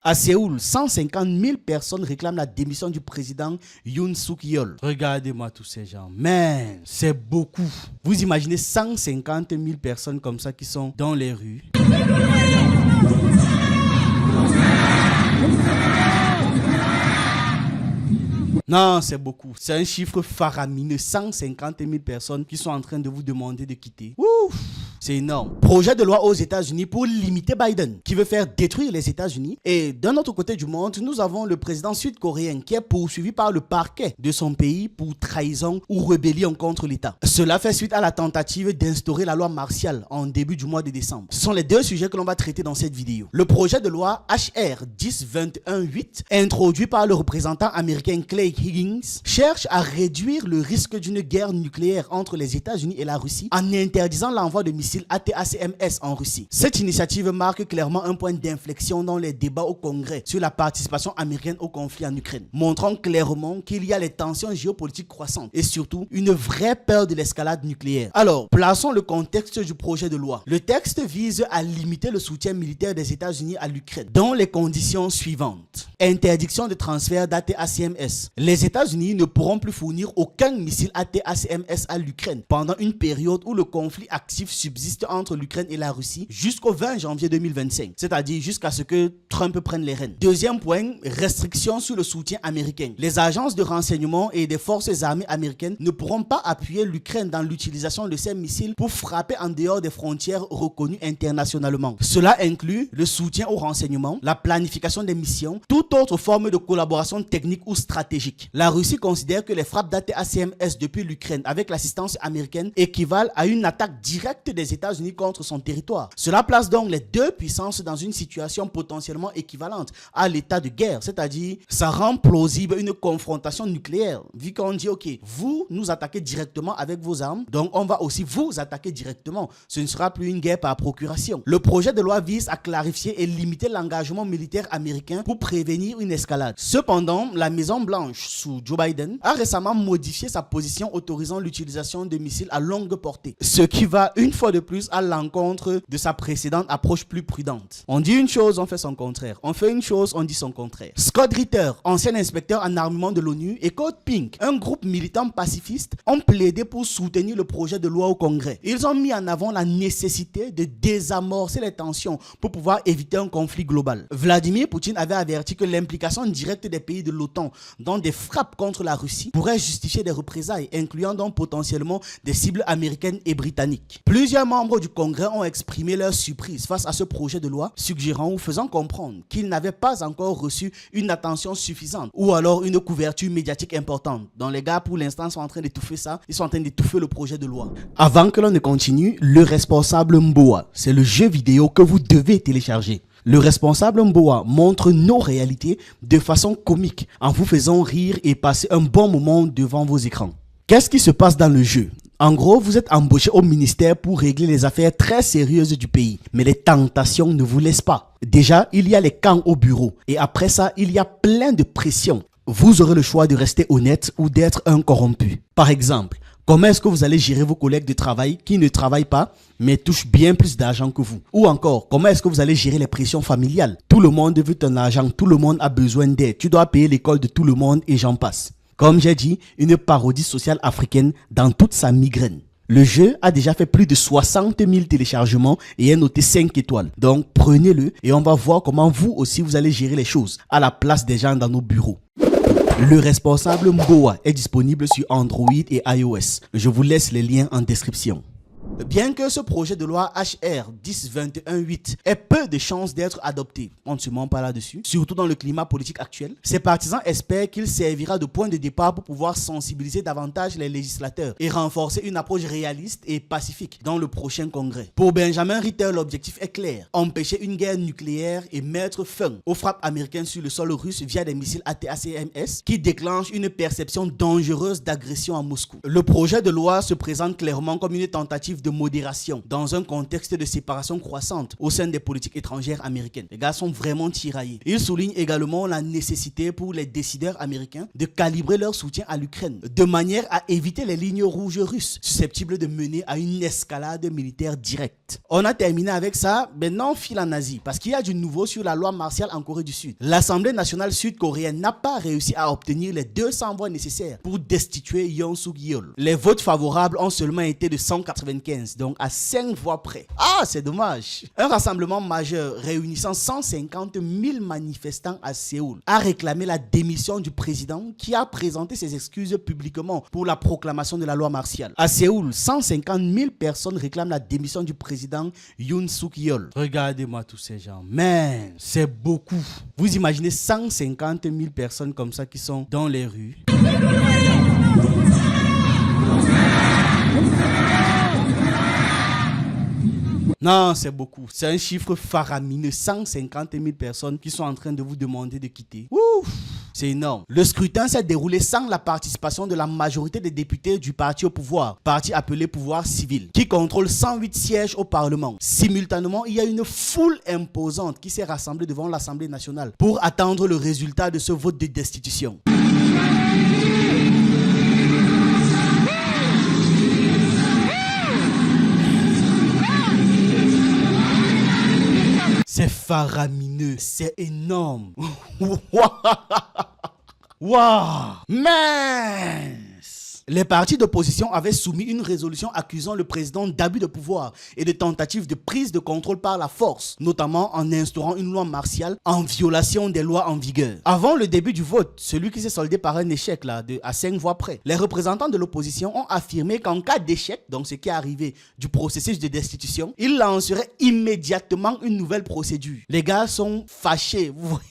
À Séoul, 150 000 personnes réclament la démission du président Yoon Suk-yeol. Regardez-moi tous ces gens. Man, c'est beaucoup. Vous imaginez 150 000 personnes comme ça qui sont dans les rues. Non, c'est beaucoup. C'est un chiffre faramineux. 150 000 personnes qui sont en train de vous demander de quitter. Ouf! C'est énorme. Projet de loi aux États-Unis pour limiter Biden, qui veut faire détruire les États-Unis. Et d'un autre côté du monde, nous avons le président sud-coréen qui est poursuivi par le parquet de son pays pour trahison ou rébellion contre l'État. Cela fait suite à la tentative d'instaurer la loi martiale en début du mois de décembre. Ce sont les deux sujets que l'on va traiter dans cette vidéo. Le projet de loi HR 1021-8, introduit par le représentant américain Clay Higgins, cherche à réduire le risque d'une guerre nucléaire entre les États-Unis et la Russie en interdisant l'envoi de missiles ATACMS en Russie. Cette initiative marque clairement un point d'inflexion dans les débats au Congrès sur la participation américaine au conflit en Ukraine, montrant clairement qu'il y a les tensions géopolitiques croissantes et surtout une vraie peur de l'escalade nucléaire. Alors, plaçons le contexte du projet de loi. Le texte vise à limiter le soutien militaire des États-Unis à l'Ukraine dans les conditions suivantes. Interdiction de transfert d'ATACMS. Les États-Unis ne pourront plus fournir aucun missile ATACMS à l'Ukraine pendant une période où le conflit actif subsiste entre l'Ukraine et la Russie jusqu'au 20 janvier 2025, c'est-à-dire jusqu'à ce que Trump prenne les rênes. Deuxième point, restriction sur le soutien américain. Les agences de renseignement et des forces armées américaines ne pourront pas appuyer l'Ukraine dans l'utilisation de ces missiles pour frapper en dehors des frontières reconnues internationalement. Cela inclut le soutien au renseignement, la planification des missions, toute autre forme de collaboration technique ou stratégique. La Russie considère que les frappes d'ATACMS depuis l'Ukraine avec l'assistance américaine équivalent à une attaque directe des États-Unis contre son territoire. Cela place donc les deux puissances dans une situation potentiellement équivalente à l'état de guerre, c'est-à-dire ça rend plausible une confrontation nucléaire, vu qu'on dit ok, vous nous attaquez directement avec vos armes, donc on va aussi vous attaquer directement. Ce ne sera plus une guerre par procuration. Le projet de loi vise à clarifier et limiter l'engagement militaire américain pour prévenir une escalade. Cependant, la Maison-Blanche, sous Joe Biden, a récemment modifié sa position autorisant l'utilisation de missiles à longue portée, ce qui va une fois de plus à l'encontre de sa précédente approche plus prudente. On dit une chose, on fait son contraire. On fait une chose, on dit son contraire. Scott Ritter, ancien inspecteur en armement de l'ONU, et Code Pink, un groupe militant pacifiste, ont plaidé pour soutenir le projet de loi au Congrès. Ils ont mis en avant la nécessité de désamorcer les tensions pour pouvoir éviter un conflit global. Vladimir Poutine avait averti que l'implication directe des pays de l'OTAN dans des frappes contre la Russie pourrait justifier des représailles, incluant donc potentiellement des cibles américaines et britanniques. Plusieurs membres du Congrès ont exprimé leur surprise face à ce projet de loi, suggérant ou faisant comprendre qu'ils n'avaient pas encore reçu une attention suffisante ou alors une couverture médiatique importante. Donc les gars, pour l'instant, sont en train d'étouffer ça. Ils sont en train d'étouffer le projet de loi. Avant que l'on ne continue, le responsable Mboa, c'est le jeu vidéo que vous devez télécharger. Le responsable Mboa montre nos réalités de façon comique en vous faisant rire et passer un bon moment devant vos écrans. Qu'est-ce qui se passe dans le jeu ? En gros, vous êtes embauché au ministère pour régler les affaires très sérieuses du pays. Mais les tentations ne vous laissent pas. Déjà, il y a les camps au bureau. Et après ça, il y a plein de pression. Vous aurez le choix de rester honnête ou d'être un corrompu. Par exemple, comment est-ce que vous allez gérer vos collègues de travail qui ne travaillent pas mais touchent bien plus d'argent que vous? Ou encore, comment est-ce que vous allez gérer les pressions familiales? Tout le monde veut ton argent, tout le monde a besoin d'aide. Tu dois payer l'école de tout le monde et j'en passe. Comme j'ai dit, une parodie sociale africaine dans toute sa migraine. Le jeu a déjà fait plus de 60 000 téléchargements et est noté 5 étoiles. Donc prenez-le et on va voir comment vous aussi vous allez gérer les choses à la place des gens dans nos bureaux. Le responsable Mboa est disponible sur Android et iOS. Je vous laisse les liens en description. Bien que ce projet de loi HR 1021-8 ait peu de chances d'être adopté, on ne se ment pas là-dessus, surtout dans le climat politique actuel, ses partisans espèrent qu'il servira de point de départ pour pouvoir sensibiliser davantage les législateurs et renforcer une approche réaliste et pacifique dans le prochain congrès. Pour Benjamin Ritter, l'objectif est clair, empêcher une guerre nucléaire et mettre fin aux frappes américaines sur le sol russe via des missiles ATACMS qui déclenchent une perception dangereuse d'agression à Moscou. Le projet de loi se présente clairement comme une tentative tentative de modération dans un contexte de séparation croissante au sein des politiques étrangères américaines. Les gars sont vraiment tiraillés. Il souligne également la nécessité pour les décideurs américains de calibrer leur soutien à l'Ukraine de manière à éviter les lignes rouges russes susceptibles de mener à une escalade militaire directe. On a terminé avec ça, maintenant on file en Asie parce qu'il y a du nouveau sur la loi martiale en Corée du Sud. L'Assemblée nationale sud-coréenne n'a pas réussi à obtenir les 200 voix nécessaires pour destituer Yoon Suk-yeol. Les votes favorables ont seulement été de 195, donc à 5 voix près. Ah, c'est dommage. Un rassemblement majeur réunissant 150 000 manifestants à Séoul a réclamé la démission du président qui a présenté ses excuses publiquement pour la proclamation de la loi martiale. À Séoul, 150 000 personnes réclament la démission du président Yoon Suk-yeol. Regardez-moi tous ces gens. Man, c'est beaucoup. Vous imaginez 150 000 personnes comme ça qui sont dans les rues. Non, c'est beaucoup. C'est un chiffre faramineux. 150 000 personnes qui sont en train de vous demander de quitter. Ouf, c'est énorme. Le scrutin s'est déroulé sans la participation de la majorité des députés du parti au pouvoir, parti appelé pouvoir civil, qui contrôle 108 sièges au Parlement. Simultanément, il y a une foule imposante qui s'est rassemblée devant l'Assemblée nationale pour attendre le résultat de ce vote de destitution. C'est faramineux, c'est énorme. Waouh, man! Les partis d'opposition avaient soumis une résolution accusant le président d'abus de pouvoir et de tentatives de prise de contrôle par la force, notamment en instaurant une loi martiale en violation des lois en vigueur. Avant le début du vote, celui qui s'est soldé par un échec à 5 voix près, les représentants de l'opposition ont affirmé qu'en cas d'échec, donc ce qui est arrivé du processus de destitution, ils lanceraient immédiatement une nouvelle procédure. Les gars sont fâchés, vous voyez.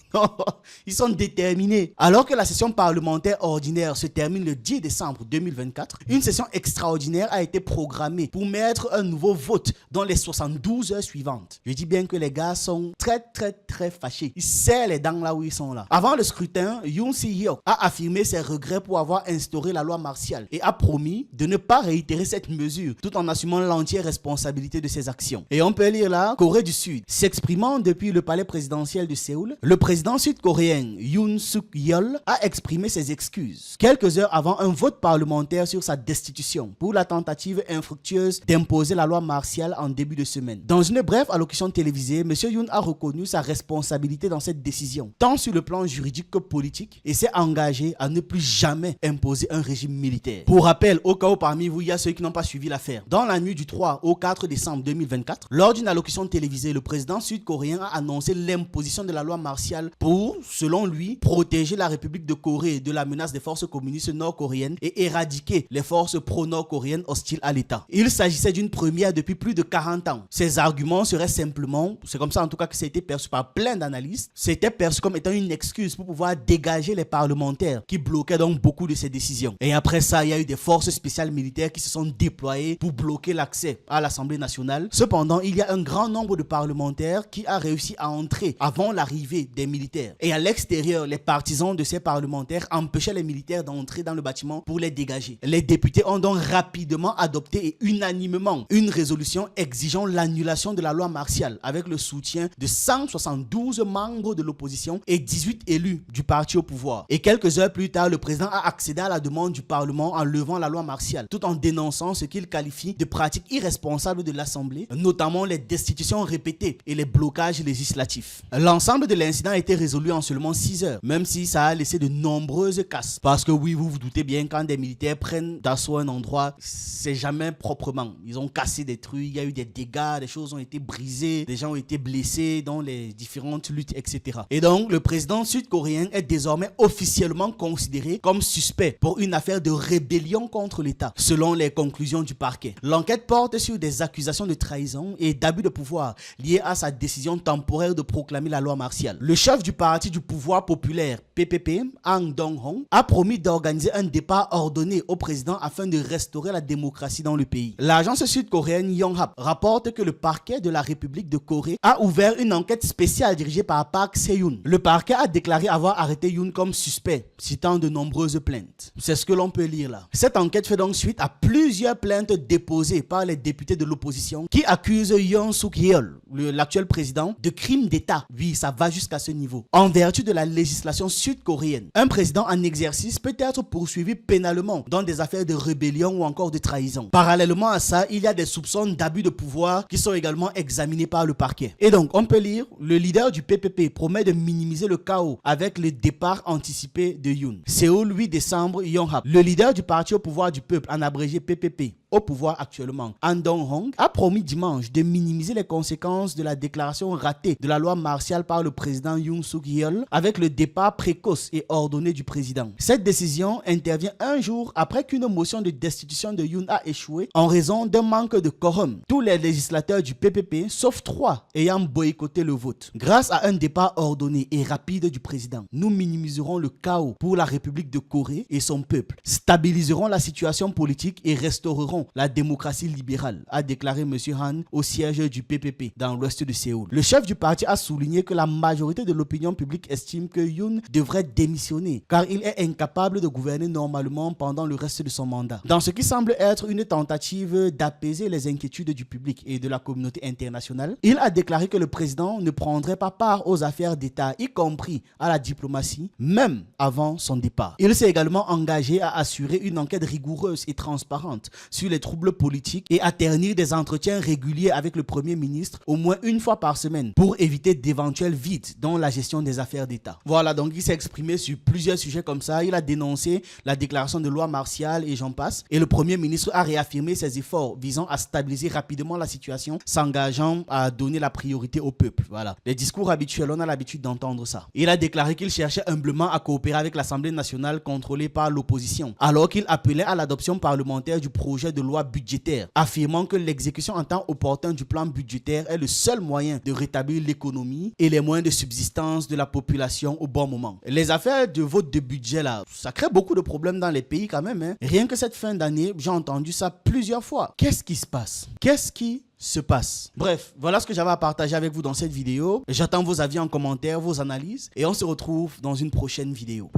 Ils sont déterminés. Alors que la session parlementaire ordinaire se termine le 10 décembre 2024, une session extraordinaire a été programmée pour mettre un nouveau vote dans les 72 heures suivantes. Je dis bien que les gars sont très fâchés. Ils serrent les dents là où ils sont là. Avant le scrutin, Yoon Suk-yeol a affirmé ses regrets pour avoir instauré la loi martiale et a promis de ne pas réitérer cette mesure tout en assumant l'entière responsabilité de ses actions. Et on peut lire là, Corée du Sud. S'exprimant depuis le palais présidentiel de Séoul, le président sud-coréen Yoon Suk-yeol a exprimé ses excuses quelques heures avant un vote parlementaire sur sa destitution pour la tentative infructueuse d'imposer la loi martiale en début de semaine. Dans une brève allocution télévisée, M. Yoon a reconnu sa responsabilité dans cette décision, tant sur le plan juridique que politique, et s'est engagé à ne plus jamais imposer un régime militaire. Pour rappel, au cas où parmi vous, il y a ceux qui n'ont pas suivi l'affaire. Dans la nuit du 3 au 4 décembre 2024, lors d'une allocution télévisée, le président sud-coréen a annoncé l'imposition de la loi martiale pour, selon lui, protéger la République de Corée de la menace des forces communistes nord-coréennes et éradiquer les forces pro-nord-coréennes hostiles à l'État. Il s'agissait d'une première depuis plus de 40 ans. Ces arguments seraient simplement, c'est comme ça en tout cas que ça a été perçu par plein d'analystes, c'était perçu comme étant une excuse pour pouvoir dégager les parlementaires qui bloquaient donc beaucoup de ces décisions. Et après ça, il y a eu des forces spéciales militaires qui se sont déployées pour bloquer l'accès à l'Assemblée nationale. Cependant, il y a un grand nombre de parlementaires qui a réussi à entrer avant l'arrivée des militaires. Et à l'extérieur, les partisans de ces parlementaires empêchaient les militaires d'entrer dans le bâtiment pour les dégager. Les députés ont donc rapidement adopté et unanimement une résolution exigeant l'annulation de la loi martiale avec le soutien de 172 membres de l'opposition et 18 élus du parti au pouvoir. Et quelques heures plus tard, le président a accédé à la demande du Parlement en levant la loi martiale, tout en dénonçant ce qu'il qualifie de pratiques irresponsables de l'Assemblée, notamment les destitutions répétées et les blocages législatifs. L'ensemble de l'incident a été résolu en seulement 6 heures, même si ça a laissé de nombreuses casses. Parce que oui, vous vous doutez bien, quand des militaires prennent d'assaut un endroit, c'est jamais proprement. Ils ont cassé des trucs, il y a eu des dégâts, des choses ont été brisées, des gens ont été blessés dans les différentes luttes, etc. Et donc, le président sud-coréen est désormais officiellement considéré comme suspect pour une affaire de rébellion contre l'État, selon les conclusions du parquet. L'enquête porte sur des accusations de trahison et d'abus de pouvoir liées à sa décision temporaire de proclamer la loi martiale. Le chef chef du parti du pouvoir populaire PPP, Han Dong-hong, a promis d'organiser un départ ordonné au président afin de restaurer la démocratie dans le pays. L'agence sud-coréenne Yonhap rapporte que le parquet de la République de Corée a ouvert une enquête spéciale dirigée par Park Se-yoon. Le parquet a déclaré avoir arrêté Yoon comme suspect, citant de nombreuses plaintes. C'est ce que l'on peut lire là. Cette enquête fait donc suite à plusieurs plaintes déposées par les députés de l'opposition qui accusent Yoon Suk-yeol, l'actuel président, de crimes d'État. Oui, ça va jusqu'à ce niveau. En vertu de la législation sud-coréenne, un président en exercice peut être poursuivi pénalement dans des affaires de rébellion ou encore de trahison. Parallèlement à ça, il y a des soupçons d'abus de pouvoir qui sont également examinés par le parquet. Et donc, on peut lire, le leader du PPP promet de minimiser le chaos avec le départ anticipé de Yoon. Séoul, 8 décembre, Yonhap. Le leader du parti au pouvoir du peuple, en abrégé PPP, au pouvoir actuellement, Han Dong-hong, a promis dimanche de minimiser les conséquences de la déclaration ratée de la loi martiale par le président Yoon Suk-yeol avec le départ précoce et ordonné du président. Cette décision intervient un jour après qu'une motion de destitution de Yoon a échoué en raison d'un manque de quorum. Tous les législateurs du PPP, sauf 3, ayant boycotté le vote. Grâce à un départ ordonné et rapide du président, nous minimiserons le chaos pour la République de Corée et son peuple, stabiliserons la situation politique et restaurerons la démocratie libérale, a déclaré M. Han au siège du PPP dans l'ouest de Séoul. Le chef du parti a souligné que la majorité de l'opinion publique estime que Yoon devrait démissionner car il est incapable de gouverner normalement pendant le reste de son mandat. Dans ce qui semble être une tentative d'apaiser les inquiétudes du public et de la communauté internationale, il a déclaré que le président ne prendrait pas part aux affaires d'État, y compris à la diplomatie, même avant son départ. Il s'est également engagé à assurer une enquête rigoureuse et transparente sur les troubles politiques et à ternir des entretiens réguliers avec le Premier ministre au moins une fois par semaine pour éviter d'éventuels vides dans la gestion des affaires d'État. Voilà, donc il s'est exprimé sur plusieurs sujets comme ça. Il a dénoncé la déclaration de loi martiale et j'en passe. Et le Premier ministre a réaffirmé ses efforts visant à stabiliser rapidement la situation, s'engageant à donner la priorité au peuple. Voilà, les discours habituels, on a l'habitude d'entendre ça. Il a déclaré qu'il cherchait humblement à coopérer avec l'Assemblée nationale contrôlée par l'opposition, alors qu'il appelait à l'adoption parlementaire du projet de loi budgétaire, affirmant que l'exécution en temps opportun du plan budgétaire est le seul moyen de rétablir l'économie et les moyens de subsistance de la population au bon moment. Les affaires de vote de budget là, ça crée beaucoup de problèmes dans les pays quand même, hein. Rien que cette fin d'année, j'ai entendu ça plusieurs fois. Qu'est-ce qui se passe? Qu'est-ce qui se passe? Bref, voilà ce que j'avais à partager avec vous dans cette vidéo. J'attends vos avis en commentaire, vos analyses et on se retrouve dans une prochaine vidéo.